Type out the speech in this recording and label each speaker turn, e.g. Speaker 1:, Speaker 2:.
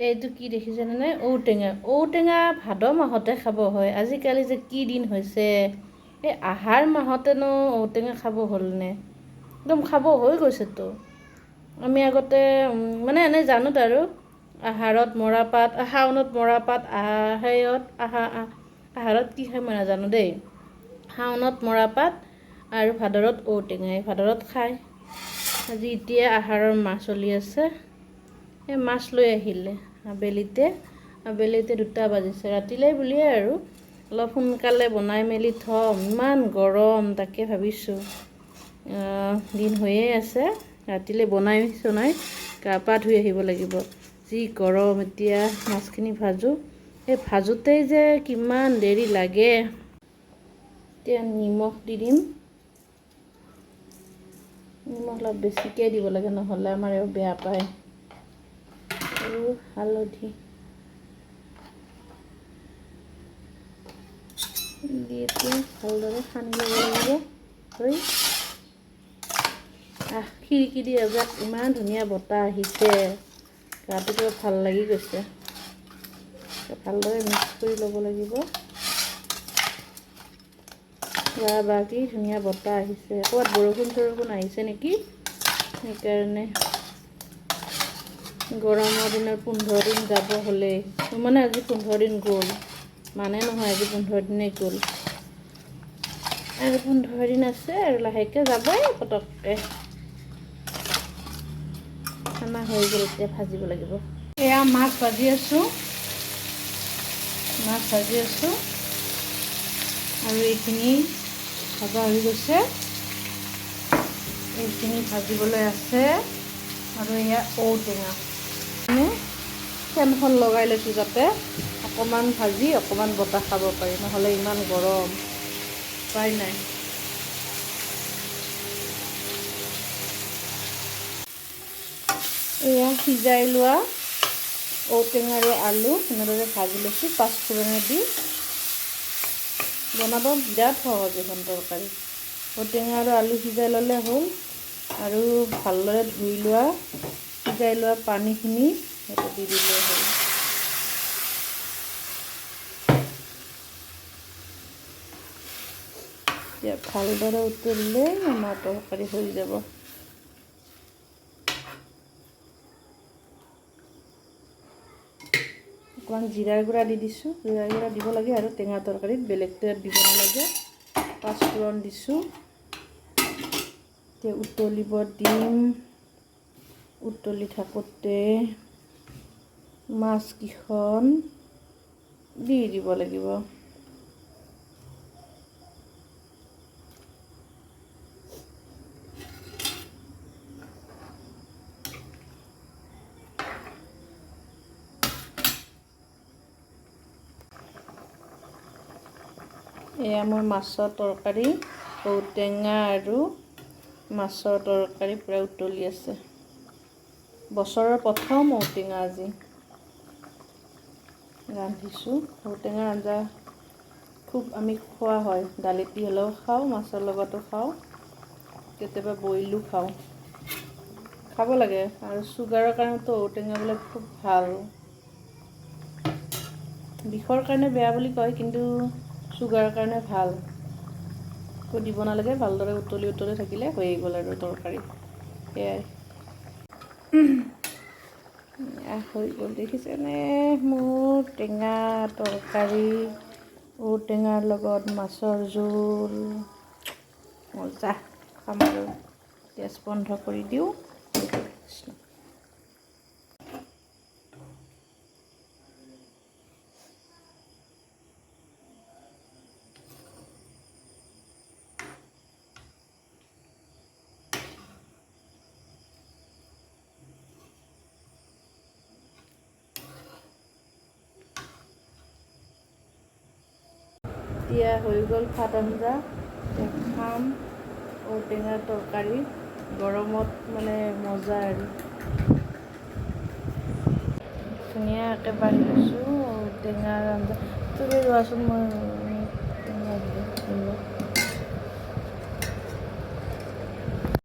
Speaker 1: এইটো কি দেখিছেনে ঔটেঙা ঔটেঙা ভাদ মাহতে খাব হয় আজিকালি যে কি দিন হৈছে এই আহাৰ মাহতেনো ঔটেঙা খাব হ'লনে একদম খাব হৈ গৈছেতো আমি আগতে মানে এনেই জানোত আৰু আহাৰত মৰাপাত শাওনত মৰাপাত আহাৰত কি খায় মই নাজানো দেই শাওনত মৰাপাত আৰু ভাদৰত ঔটেঙা এই ভাদৰত খায় আজি এতিয়া আহাৰৰ মাহ চলি আছে এই মাছ লৈ আহিলে আবেলিতে 2টা বাজিছে ৰাতিলৈ বুলিয়ে আৰু অলপ সোনকালে বনাই মেলি থ'ম ইমান গৰম তাকে ভাবিছোঁ দিন হৈয়ে আছে ৰাতিলৈ বনাই গা পা ধুই আহিব লাগিব যি গৰম এতিয়া মাছখিনি ভাজোঁ এই ভাজোঁতেই যে কিমান দেৰি লাগে এতিয়া নিমখ দি দিম নিমখ অলপ বেছিকৈ দিব লাগে নহ'লে আমাৰ এও বেয়া পায় আৰু হালধি দি এতিয়া ভালদৰে সানি ল'ব লাগিব খিৰিকী দি এজাক ইমান ধুনীয়া বতাহ আহিছে গাটো ভাল লাগি গৈছে ভালদৰে মিক্স কৰি ল'ব লাগিব বা কি ধুনীয়া বতাহ আহিছে ক'ৰবাত বৰষুণ আহিছে নেকি সেইকাৰণে গৰমৰ দিনৰ 15 দিন যাব হ'লে মানে আজি 15 দিন গ'ল মানে নহয় আজি 15 দিনেই গ'ল আৰু 15 দিন আছে আৰু লাহেকৈ যাবই পটককৈ খানা হৈ গ'ল এতিয়া ভাজিব লাগিব এয়া মাছ ভাজি আছোঁ আৰু এইখিনি ভাজা হৈ গৈছে এইখিনি ভাজিবলৈ আছে আৰু এয়া ঔটেঙা ফেনখন লগাই লৈছোঁ যাতে অকণমান ভাজি অকণমান বতাহ খাব পাৰি নহ'লে ইমান গৰম উপায় নাই এয়া সিজাই লোৱা ঔটেঙা আৰু আলু এনেদৰে ভাজি লৈছোঁ পাঁচফোৰণে দি বনাব বিৰাট সহজ এখন তৰকাৰী ঔটেঙা আৰু আলু সিজাই ল'লে হ'ল আৰু ভালদৰে ধুই লোৱা সিজাই লোৱা পানীখিনি সেইটো দি দিলে হ'ল এতিয়া ভালদৰে উতলিলে আমাৰ তৰকাৰী হৈ যাব অকণমান জিৰাৰ গুড়া দি দিছোঁ জিৰাৰ গুড়া দিব লাগে আৰু টেঙা তৰকাৰীত বেলেগটো দিব নালাগে পাঁচফোৰণ দিছোঁ এতিয়া উতলিব দিম উতলি থাকোঁতে মাছকেইখন দি দিব লাগিব এয়া মোৰ মাছৰ তৰকাৰী ঔটেঙা আৰু মাছৰ তৰকাৰী পূৰা উতলি আছে বছৰৰ প্ৰথম ঔটেঙা আজি ৰান্ধিছোঁ ঔটেঙাৰ আঞ্জা খুব আমি খোৱা হয় দালিত দি হ'লেও খাওঁ মাছৰ লগতো খাওঁ কেতিয়াবা বইলো খাওঁ খাব লাগে আৰু চুগাৰৰ কাৰণেতো ঔটেঙা বোলে খুব ভাল বিষৰ কাৰণে বেয়া বুলি কয় কিন্তু চুগাৰৰ কাৰণে ভাল একো দিব নালাগে ভালদৰে উতলি থাকিলে হৈয়ে গ'ল আৰু তৰকাৰী সেয়াই হৈ গ'ল দেখিছেনে মোৰ টেঙা তৰকাৰী ঔটেঙাৰ লগত মাছৰ জোল মজা খাম আৰু গেছ বন্ধ কৰি দিওঁ এতিয়া হৈ গ'ল ভাত আঞ্জা খাম ঔটেঙাৰ তৰকাৰী গৰমত মানে মজা আৰু ধুনীয়াকৈ বাঢ়ি লৈছোঁ ঔটেঙাৰ আঞ্জা তুমি ৰোৱাচোন মই টেঙা